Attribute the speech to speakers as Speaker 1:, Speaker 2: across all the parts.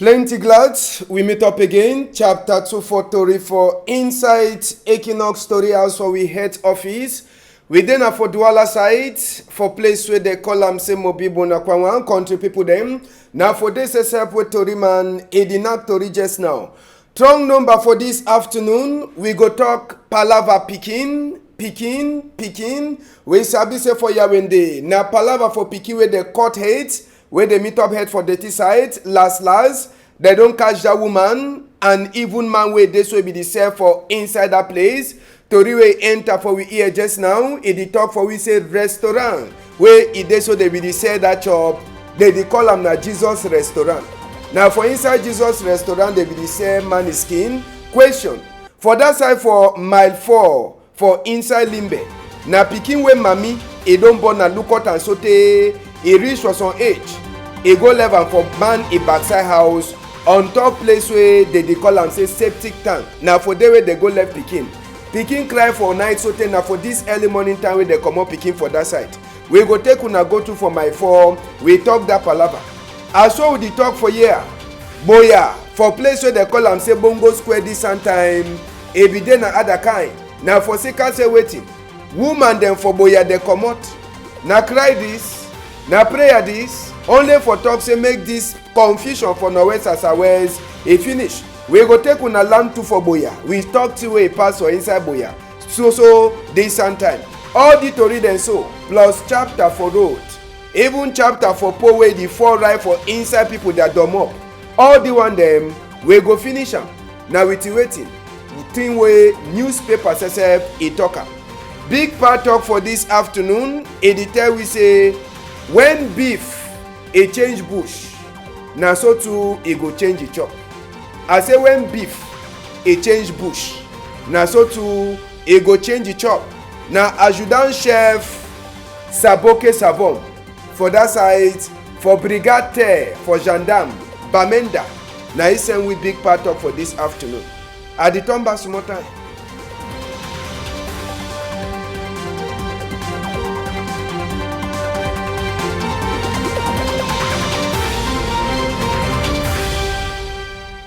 Speaker 1: Plenty glad we meet up again. Chapter 2 for Tori for inside Equinox Story House for we head office. We then for Douala side for place where they call them say Mobibo na Kwanwan country people them. Now for this help with Tori man Edinak Tori just now. Strong number for this afternoon. We go talk Palava Pikin. We sabi say for Yawende. Now Palava for Pikin where they cut head. Where they meet up head for dirty side, last, they don't catch that woman, and even man where this will be the same for inside that place. Tori we enter for we here just now, it the talk for we say restaurant, where it they so they be the say that shop, they call them na Jesus restaurant. Now for inside Jesus restaurant, they be the same man skin. Question, for that side for mile 4, for inside Limbe, na pikin we mami, e don't born na look out and sote, e reach for some age. E go level for man a backside house on top place where they call am say septic tank. Now for there where they go left pikin cry for night so tey na for this early morning time where they comot pikin for that side. We go take una go to for my form. We talk that palava. As so we dey talk for here, boya for place where they call am say Bongo Square this time. E be dey na other kind. Now for sika say wetin, woman dem for boya dey comot. Na cry this, na prayer this. Only for talk say make this confusion for northwest as west e finish. We go take una land to for boya. We talk till we pass for inside boya. So this time. All the tori dem so plus chapter for road. Even chapter for po wey the four right for inside people that dom up. All the one dem we go finish am. Now we waiting. Thing wey newspaper sef e talk am. Big part talk for this afternoon. E dey tell we say when beef e change bush, na so too e go change e chop. I say when beef e change bush, na so too e go change e chop. Na adjutant chef Saboke Savon for that side, for brigade terre, for gendarme Bamenda, na he send we big part talk for this afternoon. I dey turn back small time.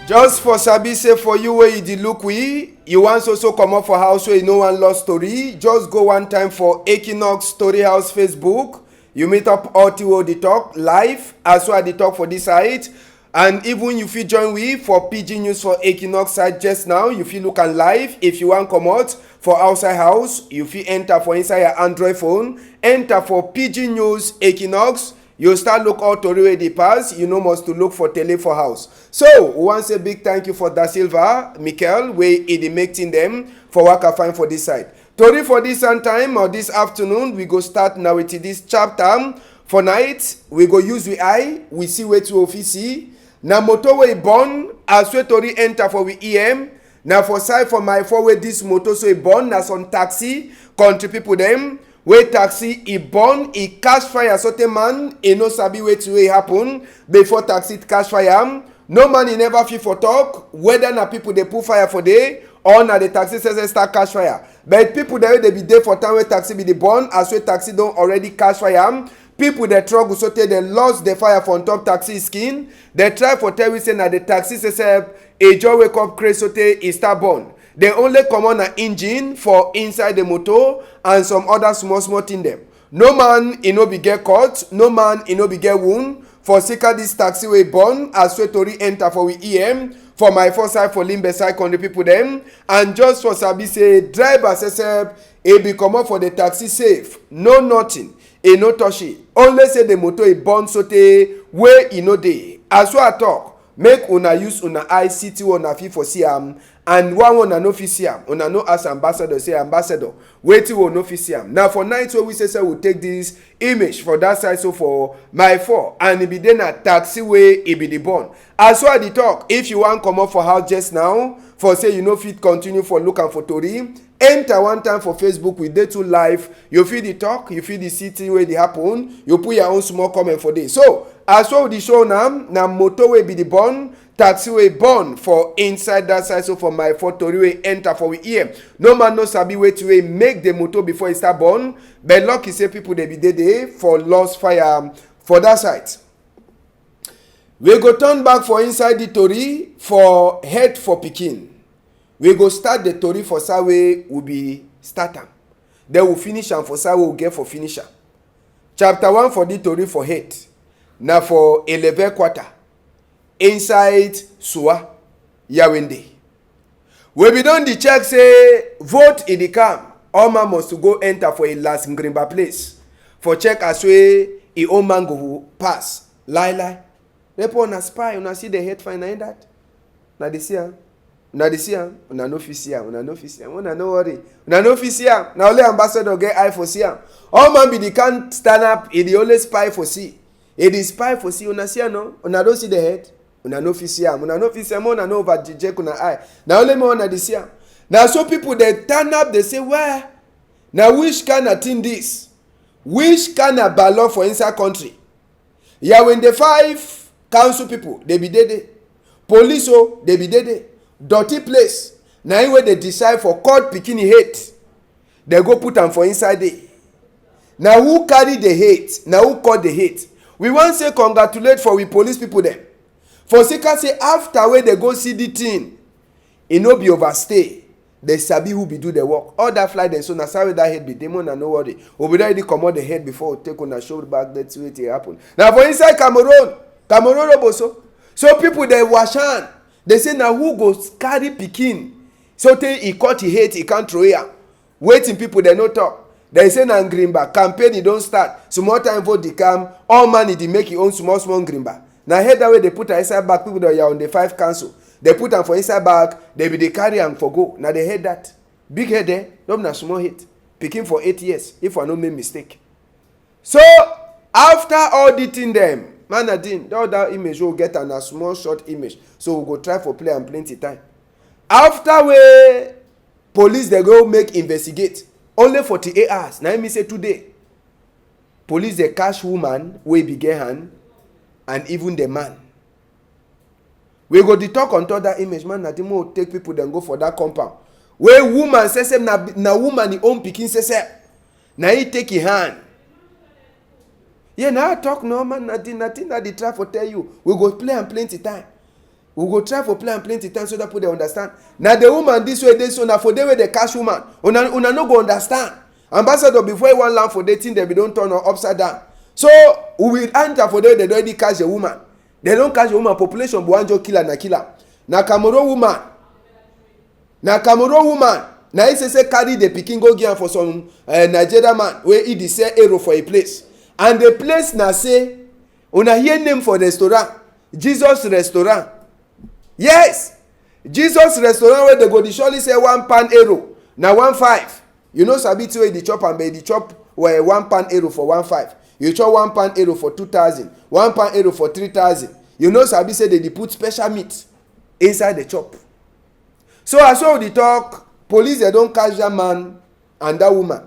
Speaker 1: Just for sabi say for you wey you dey look we, you wan so comot for house wey you no wan lost story, just go one time for Equinox Story House Facebook. You meet up all the dey talk live as well as dey talk for this side, and even you fit join we for PG News for Equinox side just now. You fit look am live. If you wan comot for outside house, you fit enter for inside your Android phone, enter for PG News Equinox. You start look all tori wey dey pass. You no must to look for tele for house. So we wan say big thank you for Da Silva Michael wey e dey make thing dem for waka fine for this side. Tori for this time or this afternoon, we go start now with this chapter. For night we go use we eye, we see wetin we fit see. Na motor wey born as wey tori enter for we EM. Na for side for my four wey this motor so e born na some taxi country people dem. Wey taxi e burn, e catch fire sotey man e no sabi wetin wey happen before taxi catch fire am. No man e never fit for talk whether na people dey put fire for day or na the taxi say start catch fire. But people dey wey dey be dey for time wey taxi be dey burn as wey taxi don already catch fire am. People dey struggle sotey dey lost the fire for on top taxi skin. Dey try for tell we say na the taxi sef e just wake up craze sotey e start burn. They only comot na engine for inside the motor and some other small thing dem. No man e no be get cut, no man e no be get wound for sika this taxi wey burn as wey tori enter for we EM for my first side for Limbe side country people dem. And just for sabi say driver sef e be comot for the taxi safe, no nothing, e no touch it. Only say the motor e burn sotey wey e no dey. As wey I talk, make una use una eye see till una fit for see am. And one una no fit see am, una no ask ambassador say ambassador wetin we no fit see am. Now for night wey we say we take this image for that side so for my 4 and e be dey na taxi wey e be the born. As well dey talk, if you wan comot for house just now for say you no fit continue for look am for tori, enter one time for Facebook. We dey too live. You fit dey talk, you fit dey see thing wey dey happen, you put your own small comment for there. So as well dey show na motor wey be the born, taxi wey born for inside that side so for my 4 tori wey enter for we ear. No man no sabi wetin wey make the motor before e start burn, but lucky say people dey be dey for lost fire for that side. We go turn back for inside the tori for head for pikin. We go start the tori for Sawe will be start am. Then we finish am for Sawe we get for finish am. Chapter 1 for the tori for head. Na for 11 quarter. Inside Suwa, Yawende. We be done the check say vote in the camp. All man must to go enter for a last Ngrimba place. For check as way a old man go pass. Lie. Repo on a spy, on a see the head finder in that. Na the see am. Na the see am. Una no fit see am. Una no fit see am. Una no worry. Una no fit see am. Na only ambassador get eye for see am. All man be the can't stand up. He the only spy for see. He the spy for see. Una see am no. Una don't see the head. Una no fit see am. Una no fit see am. Una no over jejek una eye. Na only me una the see am. Now so people they turn up. They say where? Now which kind of thing this? Which kind of ballot for inside country? Yeah, when the 5 council people they be there. Police they be there. Dirty place. Now when they decide for court pikin hate, they go put them for inside there. Now who carry the hate? Now who call the hate? We want say congratulate for we police people them. For Sika say after when they go see the thing, it no be overstay. They sabi who be do the work. All that fly them so na sorry that head be demon and no worry. We be ready come out the head before we take on a shoulder back. That's what it happen. Now for inside Cameroon also. So people they wash hand. They say now who goes carry pikin? So he caught he hate he can't throw ya. Waiting people they no talk. They say na Ngrimba campaign he don't start. Small time vote the come. All money they make your own small Ngrimba. Now head that way they put inside back people that are on the 5 council. They put them for inside bag, they be they carry them for go. Now they head that. Big head there, not na small head. Picking for 8 years, if I no make mistake. So, after auditing them, man adin, that image will get a small short image. So we go try for play and plenty time. After we police they go make investigate. Only 48 hours. Now me say today. Police they catch woman, we begin hand, and even the man. We go to talk on top that image, man. That more take people then go for that compound. Where woman says na woman the own pikin says na he take his hand. Yeah, now I talk no man. Nothing that they try for tell you. We go play and plenty time. We go try for play and plenty time so that people they understand. Now the woman this way, this so now for the way they cash woman. Una no go understand. Ambassador before you want land for dating, they be don't turn her upside down. So we will enter for the way they already catch the woman. They don't catch the woman population but one joke killer na killer. Na Cameroon woman. Na he say carry the pikin go give for some Nigerian man where he dey sell arrow for a place. And the place na say una hear name for restaurant. Jesus restaurant. Yes. Jesus restaurant where they go dey surely say 1 pound arrow. Na 1.5. You know sabi wey dey chop and dey chop where 1 pound arrow for 1.5. You chop 1 pound arrow for 2,000, 1 pound arrow for 3,000. You know sabi say they put special meat inside the chop. So as well the talk, police they don't catch that man and that woman.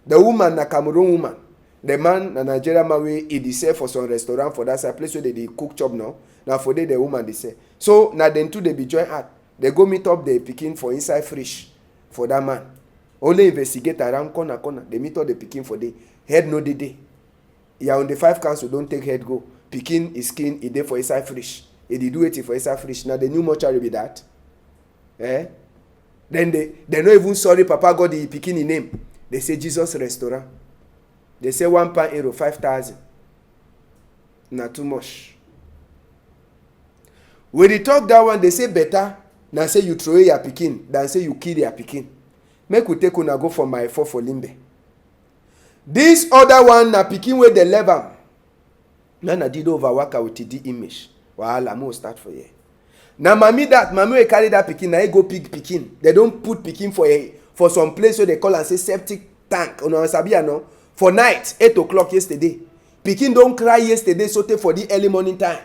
Speaker 1: The woman na Cameroon woman. The man na Nigerian man wey he dey sell for some restaurant for that side place where they cook chop now. Now for the woman they say. So now them two they be join out. They go meet up the pikin for inside fridge for that man. Only investigate around corner. They meet up the pikin for the head no day. Yeah, on the 5 council don't take head go. Pikin is skin e dey for inside fridge. E dey do it for inside fridge. Now the new mortuary be that. Then they no even sorry Papa God the pikin in name. They say Jesus restaurant. They say 1 pound arrow 5,000. Not too much. When they talk that one, they say better. Now say you throw away your pikin than say you kill your pikin. Make we take una go for my 4 for Limbe. This other one na pikin wey dey leave am. Na did over waka with the image. Wahala mo start for here. Na mami wey carry that pikin na he go pick pikin. They don't put pikin for some place where they call and say septic tank. Una sabi no. For night 8 o'clock yesterday. Pikin don cry yesterday so for the early morning time.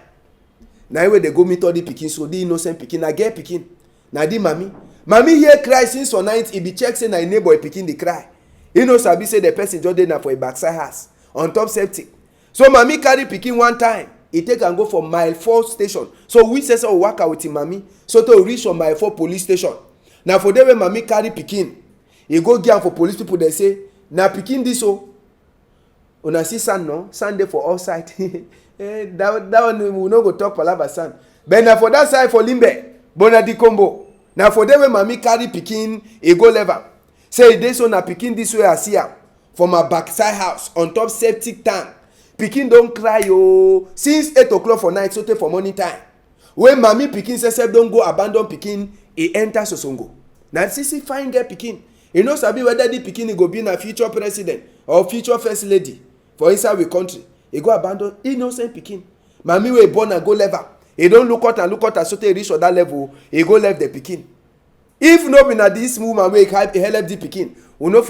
Speaker 1: Na where they go meet all the pikin so the innocent pikin na get pikin. Na the mami. Mami hear cry since for night. He be check say na a neighbor pikin dey cry. He know sabi say the person just dey na for a backside house on top septic. So mami carry pikin one time. He take and go for mile 4 station. So we say so waka with him mami. So to reach from mile 4 police station. Now for the way mami carry pikin, he go give am for police people. They say na pikin this o. Una see sand no? Sand dey for all side. That one we no go talk palava san. But na for that side for Limbe, Bonadi Combo. Now for them when Mami carry pikin, e go level. Say this one na pikin this way I see am for my backside house on top septic tank. Pikin don cry since 8 o'clock for night so tey for morning time. When Mami pikin say don go abandon pikin, e enter Sosongo. Na sisi fine girl pikin. You know sabi whether the pikin go be na future president or future first lady for inside we country. E go abandon innocent pikin. Mami wey born and go level. E don look out so tey reach for that level, e go left the pikin. If no be na this woman wey help the pikin, we no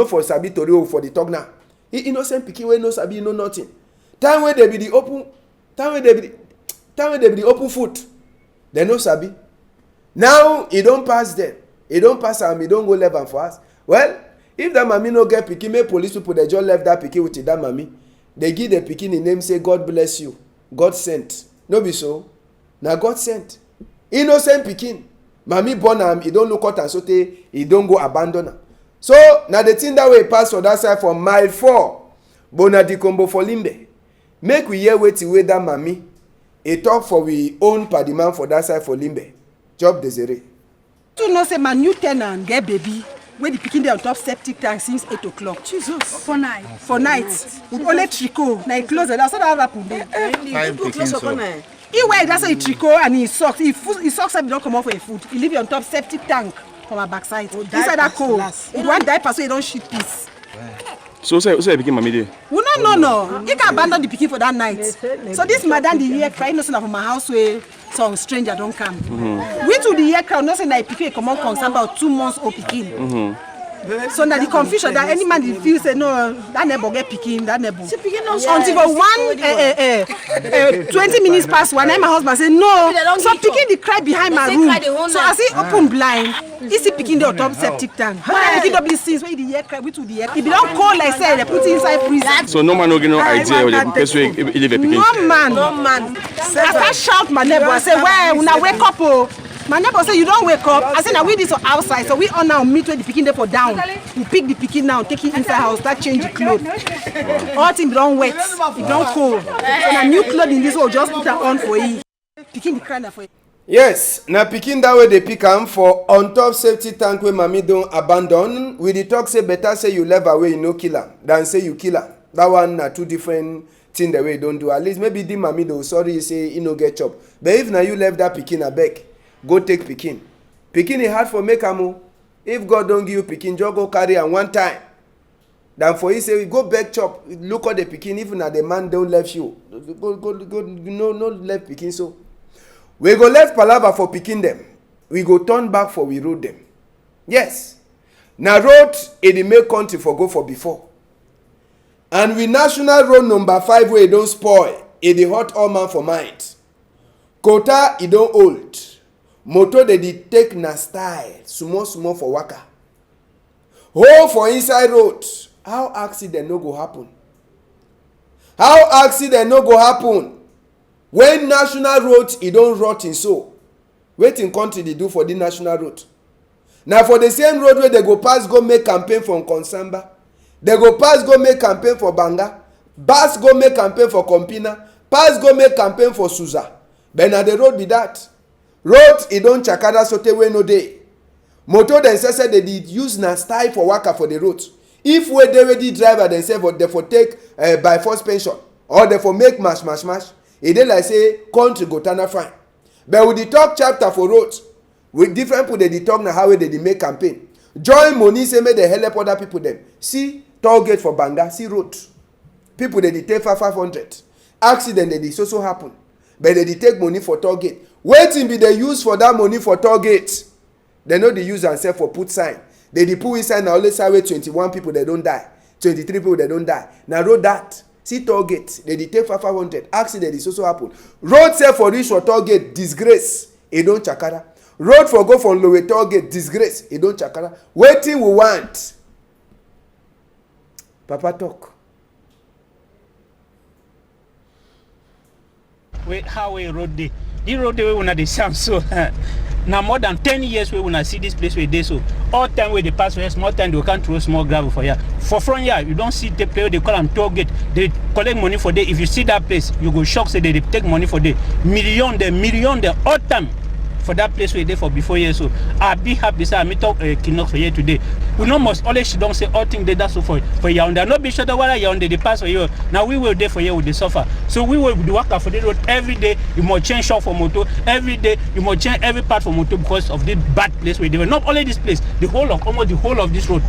Speaker 1: for sabi tori o for the talk now. Innocent pikin wey no sabi know nothing. Time wey dey be the open foot, they no sabi. Now e don pass them. E don pass am, e don go level for us. Well, if that mami no get pikin, make police people dey just left that pikin with that mami. They give the pikin the name say God bless you, God sent. No be so? Na God sent. Innocent pikin. Mami born am, e don look out and so tey e don go abandon am. So na the thing that way pass for that side for mile 4, Bonadi Combo for Limbe. Make we hear wetin wey that mami e talk for we own padiman for that side for Limbe. Job Desire.
Speaker 2: You know say my new tenant get baby wey the pikin dey on top septic tank since 8 o'clock. Jesus. For night. With only tricot. Na e close the door. So that happen. He wear that's a tricot and he socks. He socks up don't come off for a food. He leave it on top septic tank for my backside. Inside that cold. He one diaper so he don't shit piece.
Speaker 3: So the pikin mami dey?
Speaker 2: We no. He can abandon the pikin for that night. So this madam the year cry no say na for my house where some stranger don't come. We to the year crowd no say na pikin come on concern about 2 months old pikin. So now the confusion that any man feel say no, that neighbor get pikin, that neighbor. Until for 20 minutes past 1, and my husband say no. So pikin the cry behind my room. So as he open blind, he see pikin the on top septic tank. Pikin double scenes where the year cry, we to the year. If you don't call like say they put it inside freezer.
Speaker 3: So no man no get no idea what the place where he leave a pikin.
Speaker 2: No man. As I shout my neighbor, I say, well, when I wake up, oh. My neighbor say you don't wake up. I say now we this for outside, so we all now meet when the pikin there for down. We pick the pikin now, take it inside house, start change the clothes. All things don't wet, it don't cold. So now new clothes in this hole, just put that on for it. Pikin the cry for it.
Speaker 1: Yes, na pikin that way they pick am for on top safety tank wey mami don abandon. We dey talk say better say you leave away you no kill am than say you kill am. That one na two different things the way you don't do. At least maybe the mami do sorry say he no get chop. But if na you left that pikin abeg. Go take pikin. Pikin is hard for make am o. If God don't give you pikin, just go carry am one time. Then for you say go beg chop, look at the pikin. Even na the man don't left you, go no left pikin so. We go left palava for pikin them. We go turn back for we road them. Yes. Na road in the make country for go for before. And we national road number 5 where e don spoil. E dey hot all man for mind. Kota e don old. Motor dey take na style small for waka. Hole for inside road. How accident no go happen? How accident no go happen? When national road e don rot in so. Wetin country dey do for the national road? Na for the same road wey they go pass go make campaign for Nkonsamba. They go pass go make campaign for Banga. Pass go make campaign for Kompina. Pass go make campaign for Suza. But na the road be that. Road e don chakada sote wey no dey. Motor dem say they dey use na style for waka for the road. If wey dey ready driver dem say they for take by force pension or they for make mash. E dey like say country go turn fine. But with the talk chapter for road, with different people dey talk na how they dey make campaign. Join money say make they help other people dem. See toll gate for Banga, see road. People dey take 500. Accident dey so happen. But they take money for toll gate. Wetin be they use for that money for toll gate? They know they use and sell for put sign. They put inside na only say 21 people they don't die. 23 people they don't die. Now road that. See toll gate. They take 500. Accident is also happen. Road sell for reach for toll gate. Disgrace. E don't chakara. Road for go from lower toll gate. Disgrace. E don't chakara. Wetin we want? Papa talk.
Speaker 4: Wait, how we road day? The road day we wanna dey sham so. Now more than 10 years we wanna see this place where they so all time where they pass here, small time they can't throw small gravel for here. For front here, you don't see the place they call them toll gate. They collect money for day. If you see that place, you go shock say they take money for day. Million there all time. For that place we there for before years, so I be happy say I meet up Kinox for here today. We know must always she don't say all things they that's so for Yaoundé. No be sure that while Yaoundé they pass for you. Now we will there for here with the suffer. So we will do work for the road every day. You must change shop for motor every day. You must change every part for motor because of the bad place we there. Not only this place, almost the whole of this road.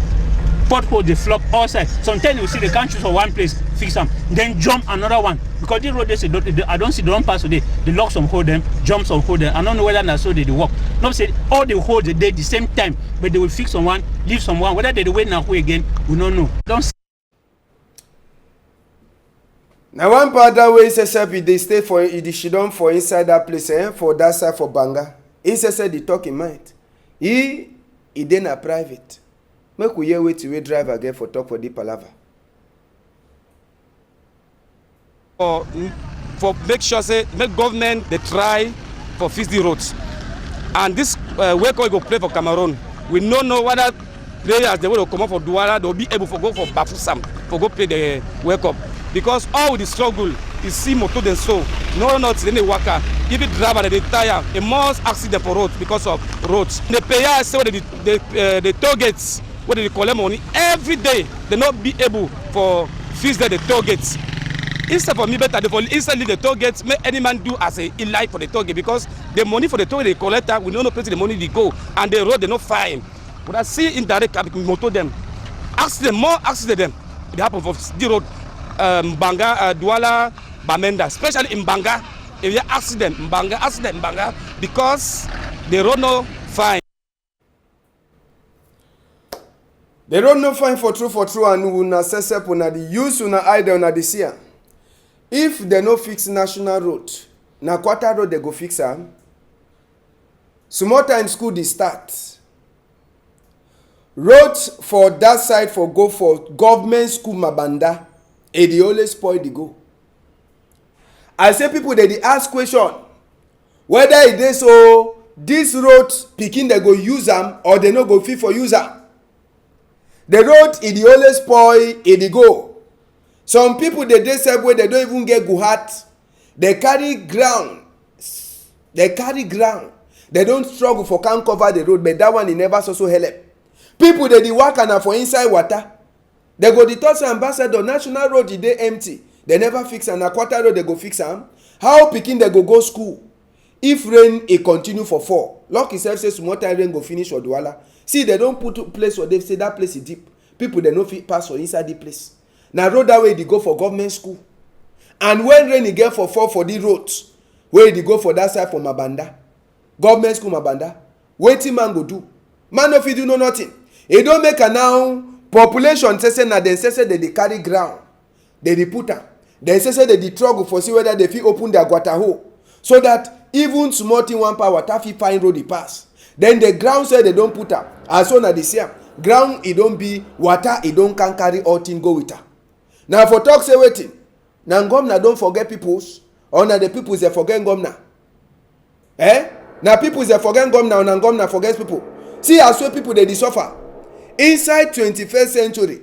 Speaker 4: Pothole they flop all sides. Sometimes you see they can't choose for one place, fix them, then jump another one. Because this road they say I don't see the wrong pass today. They lock some hold them, jump some hold them. I don't know whether that's so they work. Not say all the hold they the same time, but they will fix someone, leave someone. Whether they wait now again, we don't know. Don't see.
Speaker 1: Now one part that way is they stay for the shidon for inside that place, for that side for Banga. He said the talking mind. He then a private. Make we hear wait to drive again for talk for the palava.
Speaker 5: For make sure say make government they try for fix the roads. And this wake up go play for Cameroon. We don't know whether players they will come up for Douala, they'll be able to go for Bafoussam for go play the wake up. Because all the struggle is see motor than so. No not any worker. If it driver they tire, a most accident for roads because of roads. The payers say the toll gates where they collect money every day, they not be able for fix the toll gates. Instead for me better for instantly the toll gates, make any man do as a life for the toll gate because the money for the toll they collect we don't know place the money they go and the road they not fine. But I see indirect motor them. Accident, more accident them. It happen for the road Banga, Douala, Bamenda, especially in Banga. If you accident in Banga because the road no fine.
Speaker 1: The road no fine for true and una sesep una the use una idea una the see. If they no fix national road, na quarter road they go fix am. Small time school they start. Road for that side for go for government school Mabanda, e dey always spoil the go. I say people they ask question whether it is so this road pikin they go use am or they no go fit for use am. The road e dey always spoil e dey go. Some people they say where they don't even get guhat. They carry ground. They don't struggle for can't cover the road, but that one e never so help. People they work and for inside water. They go the third ambassador national road e dey empty. They never fix am. Na quarter road they go fix am. How pikin they go school? If rain e continue for fall, lucky self say small time rain go finish for Douala. See they don't put place where they say that place is deep. People they no fit pass for inside the place. Na road that way they go for government school. And when rain e get for fall for the roads, where they go for that side for Mabanda, government school Mabanda, wetin man go do? Man no fit do no nothing. E don make a now population say na dem say they carry ground, they put am. Dem say they struggle for see whether they fit open their gutter hole so that even small thing one power water fit find road e pass. Then the ground say they don't put am. As soon as they see am, ground e don be water e don can carry all thing go with am. Now for talk say wetin, na governor don't forget peoples or na the peoples they forget governor. Na peoples they forget governor or na governor forget people. See as well people they suffer. Inside 21st century,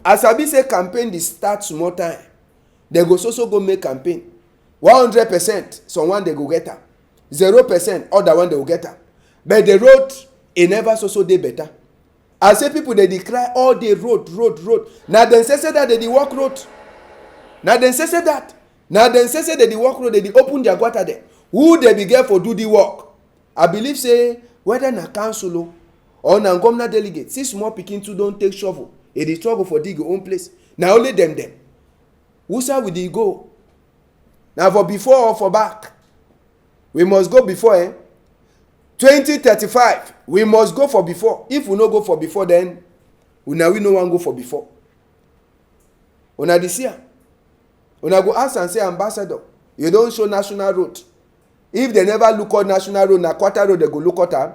Speaker 1: as I be say campaign dey start small time, they go so go make campaign. 100% someone they go get am. 0% other one they go get am. But the road e never so dey better. I say people they cry all day road. Now then say that they walk road. Now then say that. Now then say they walk road, they open their gutter there. Who they be get for do the work? I believe say whether na council or na governor delegate, see small pikin too don't take shovel. E dey struggle for dig your own place. Now only them. Who side will they go? Now for before or for back? We must go before 2035, we must go for before. If we no go for before, then we no one go for before. Una this year, una go ask and say, ambassador, you don't show national road. If they never look at national road, na quarter road they go look at am.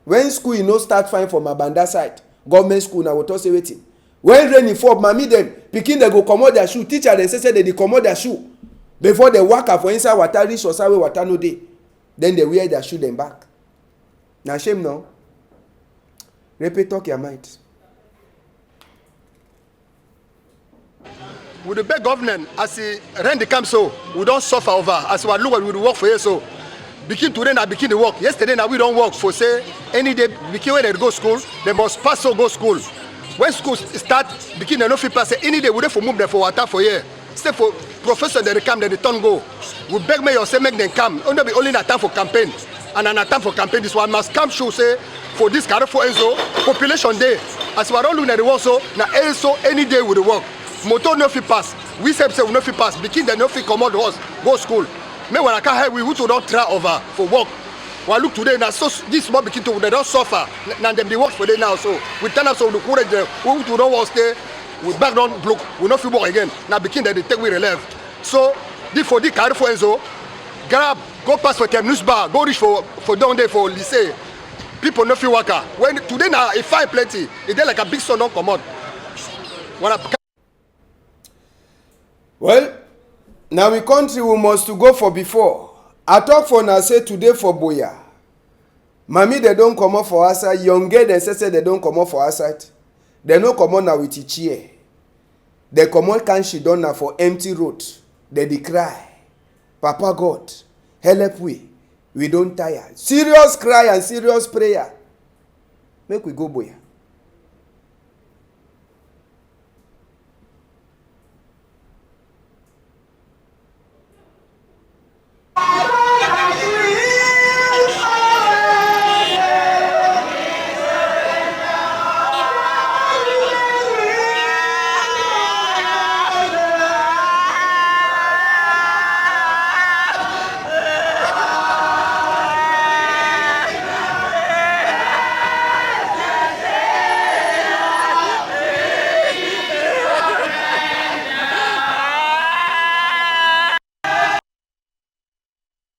Speaker 1: When school you no start fine for Mabanda side, government school na what say waiting. When rain fall, mami them pikin they go comot their shoe. Teacher they say they comot their shoe before they walk up for inside water reach or side water no dey. Then they wear their shoe them back. Na shame no. Repe talk your mind.
Speaker 6: We the beg government as the rent the camp so we don't suffer over as we look at we work for you so begin today now begin the work yesterday now we don't work for say any day begin when they go school they must pass so go school when school start begin they no fit pass say any day we dey for move them for water for here stay for professor they come they turn go we beg mayor say make them come only na time for campaign and na time for campaign this one must come show say for this Carrefour Enzo population day as we don look at the work so na Enzo any day we dey work. Motor no fit pass. We say we no fit pass. Begin they no fit commode us go school. Me when I can help we who to don't try over for work. When I look today now so this small begin to they don't suffer. Now them they work for them now so we turn us so the courage them who to don't want stay we back down block we no fit work again. Now begin they take we relief. So this for the Carrefour Enzo grab go pass for Terminus bar go reach for down there for lycée. People no fit work. When today now if find plenty it dey like a big sun don't come out. When I
Speaker 1: Well, now we country we must to go for before. I talk for now say today for Boya. Mami they don't come up for outside. Young girl they say they don't come up for outside. They no come on now with each chair. They come on can she done now for empty road. They cry. Papa God, help we don't tire. Serious cry and serious prayer. Make we go Boya.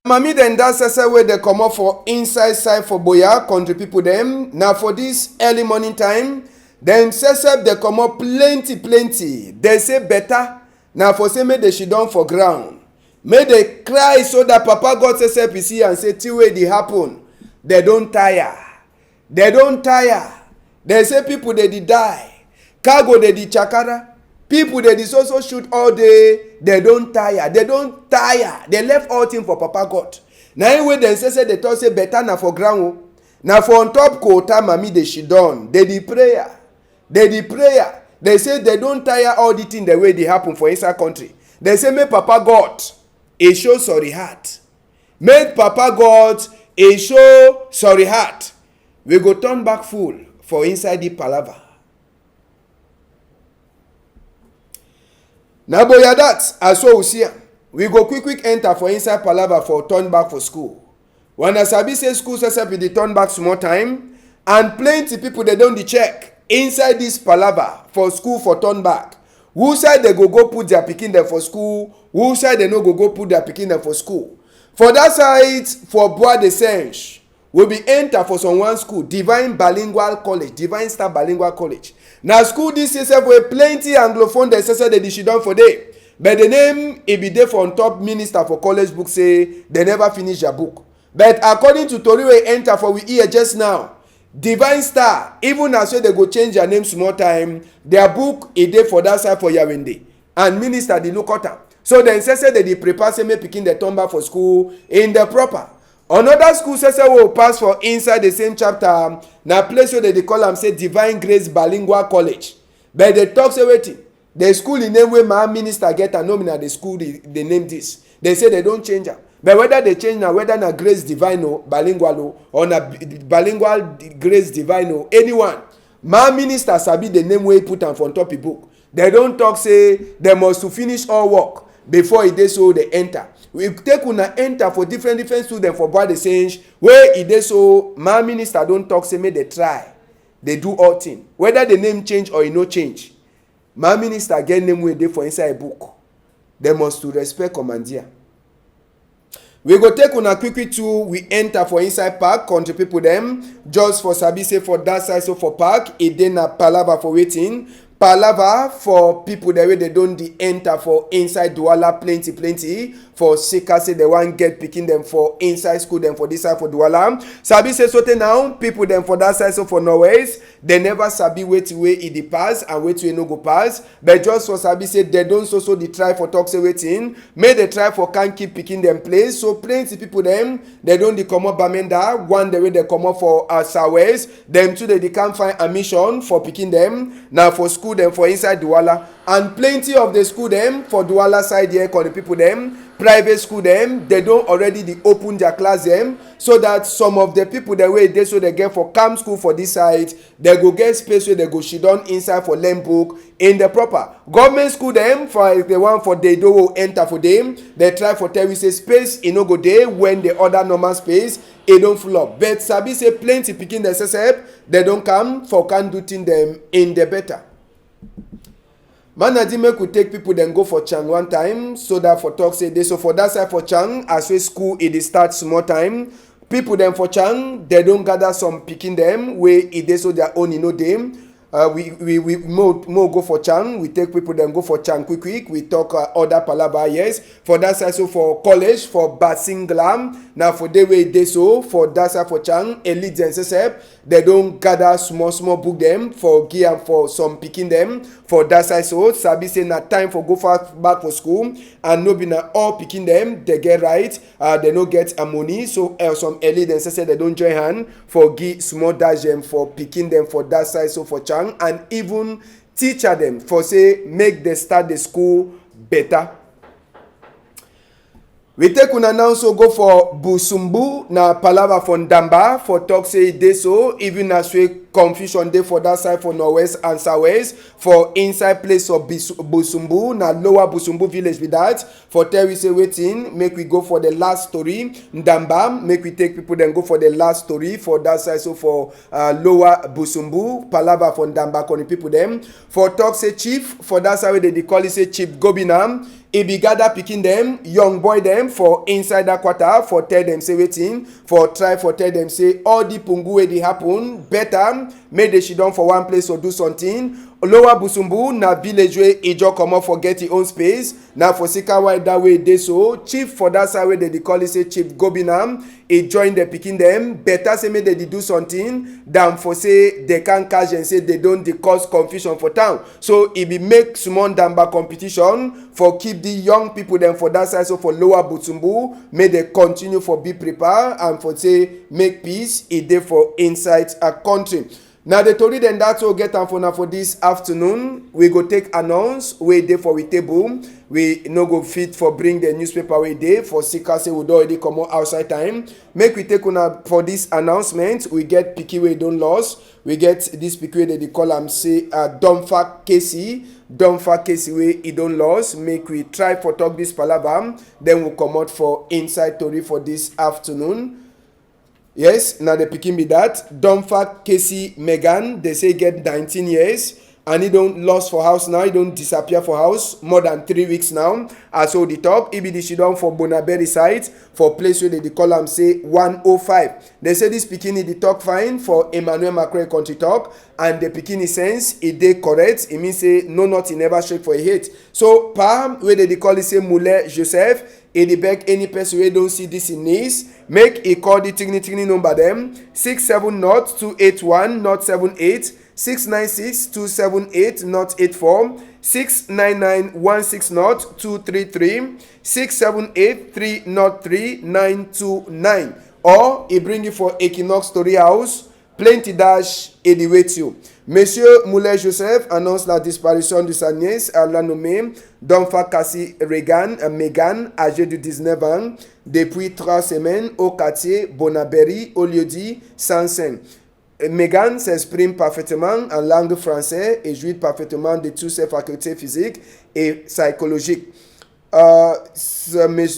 Speaker 1: Mami then that's the way they come up for inside side for Boya country people them. Now for this early morning time, then sesep they come up plenty. They say better. Now for say make they she down for ground. May they cry so that Papa God sesep is here and say till way they happen. They don't tire. They say people they did die. Cargo they did chakara. People they did also shoot all day. They don't tire. They left all things for Papa God. Now anyway, they say they talk say better na for ground. Now for on top quota, mami they she done. They the prayer. They say they don't tire all the things the way they happen for inside country. They say make Papa God a show sorry heart. Make Papa God a show sorry heart. We go turn back full for inside the palaver. Now boya that as well we see we go quick enter for inside palaver for turn back for school. When I sabi say school set up with the turn back small time and plenty people they don't check inside this palaver for school for turn back. Who side they go put their pikin there for school? Who side they no go put their pikin there for school? For that side for Bois de Senche we be enter for some one school Divine Star Bilingual College. Now school this itself where plenty anglophone they say they she done for day. But the name it be there for on top minister for college book say they never finish their book. But according to Tori we enter for we hear just now, Divine Star, even as they go change their name small time, their book is there for that side for Yawende. And minister they look at them. So then say they prepare say me picking the turn back for school in the proper. Another school say will pass for inside the same chapter. Now place where they call them say Divine Grace Bilingual College. But they talk say waiting. The school in name where my minister get a nominal the school they name this. They say they don't change them. But whether they change now, whether na Grace Divine Bilingual or na Bilingual Grace Divine anyone, my minister sabi the name where he put on top of book. They don't talk say they must to finish all work before it is so they enter. We take una enter for different students for Bois de Senche where it is so my minister don't talk say make they try. They do all things. Whether the name change or it no change. My minister get name where they for inside a book. They must to respect commandeer. We go take una quickly to we enter for inside park country people them just for sabi say for that side so for park it dey na palava for waiting. Palava for people the way they don't enter for inside Douala plenty. for Sika say they want get picking them for inside school them for this side for Douala. Sabi say so now people them for that side so for Norwest they never sabi wait way it the pass and wait way no go pass. But just for sabi say they don't so they try for talk say waiting. May they try for can't keep picking them place. So plenty people them they don't they come up Bamenda one the way they come up for Southwest. Them too they can't find a mission for picking them now for school them for inside Douala. And plenty of the school them for Douala side here call the people them private school them they don't already they open their class them so that some of the people the way they so they get for camp school for this side they go get space where they go sit down inside for learn book in the proper government school them for the one for they do enter for them they try for tell we say space e no go dey when the other normal space e don't full up but sabi say plenty picking the SSF they don't come for can do thing them in the better. Manadi make we take people then go for Chang one time so that for talk say this so for that side for Chang as we school it start small time people then for Chang they don't gather some picking them where it dey so their own them. We more go for Chang. We take people then go for Chang quick. We talk other palaba yes. For that side so for college for Basinglam. Now for the way they so for that side for Chang elite and SSF they don't gather small book them for gear and for some picking them for that side so sabi say na time for go back for school and no be na all picking them they get right they no get money so some elite and SSF they don't join hand for give small dash them for picking them for that side so for Chang. And even teacher them for say make they start the school better. We take una now so go for Busumbu na palava for Ndamba for talk say dey so even as we confusion dey for that side for Northwest and Southwest for inside place of Busumbu na lower Busumbu village with that for tell we say waiting make we go for the last story Ndamba make we take people then go for the last story for that side so for lower Busumbu palava for Ndamba calling people them for talk say chief for that side they call it say Chief Gobinam. He be gather picking them, young boy them for inside that quarter for tell them say waiting for try for tell them say all the pungu wey dey happen better make they sit down for one place or do something. Lower Busumbu na village wey e just comot for get his own space na for Sika wide that way dey so chief for that side wey they call it say Chief Gobinam e join the picking them better say make they do something than for say they can catch and say they don't dey cause confusion for town so e be make small Ndamba competition for keep the young people them for that side so for lower Busumbu make they continue for be prepared and for say make peace e dey for inside a country. Now the tori then that's all get am for now for this afternoon. We go take announce wey dey for we table. We no go fit for bring the newspaper wey dey for Sika say we don already comot outside time. Make we take una for this announcement. We get Piki wey don lost. We get this Piki wey they call am say Domfa Casey. Domfa Casey wey e don lost. Make we try for talk this palava. Then we comot for inside tori for this afternoon. Yes, now the picking be that. Domfa Casey Megan, they say get 19 years. And he don't lost for house now. He don't disappear for house more than 3 weeks now. As so the talk, he be the shidon for Bonaberry side for place where they call him say 105. They say this bikini the talk fine for Emmanuel Macron country talk. And the bikini sense, it dey correct. It means say no nothing never straight for a hit. So Pam, where they call it say Moulin Joseph. He beg any person who don't see this in news, make a call the tigni number them 670281-78 696-278-84 699-160-233 678-303-929 or he bring you for Equinox Story House plenty dash elevate you. Monsieur Moulin Joseph annonce la disparition de sa nièce, elle l'a nommée Domfa Casey Megan, âgée de 19 ans, depuis 3 semaines au quartier Bonaberry, au lieu-dit Sansen. Megan s'exprime parfaitement en langue française et jouit parfaitement de toutes ses facultés physiques et psychologiques.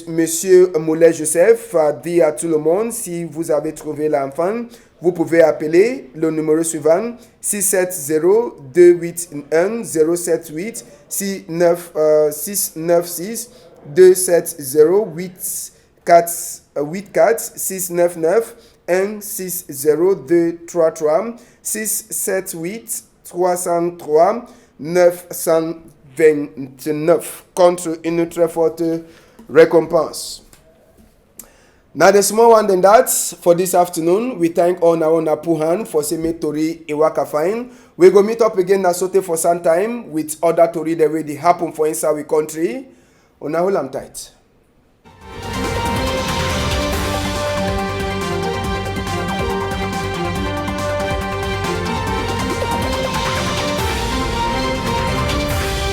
Speaker 1: Monsieur Moulin Joseph a dit à tout le monde, si vous avez trouvé l'enfant, vous pouvez appeler le numéro suivant 670-281-078 696-270-84 699-160-233 678-303-929 contre une très forte recompense. Now the small one than that for this afternoon. We thank all our Puhan for saying Tori Iwaka fine. We go meet up again na sote for some time with other Tori the way they happen for inside we country. On hold am tight.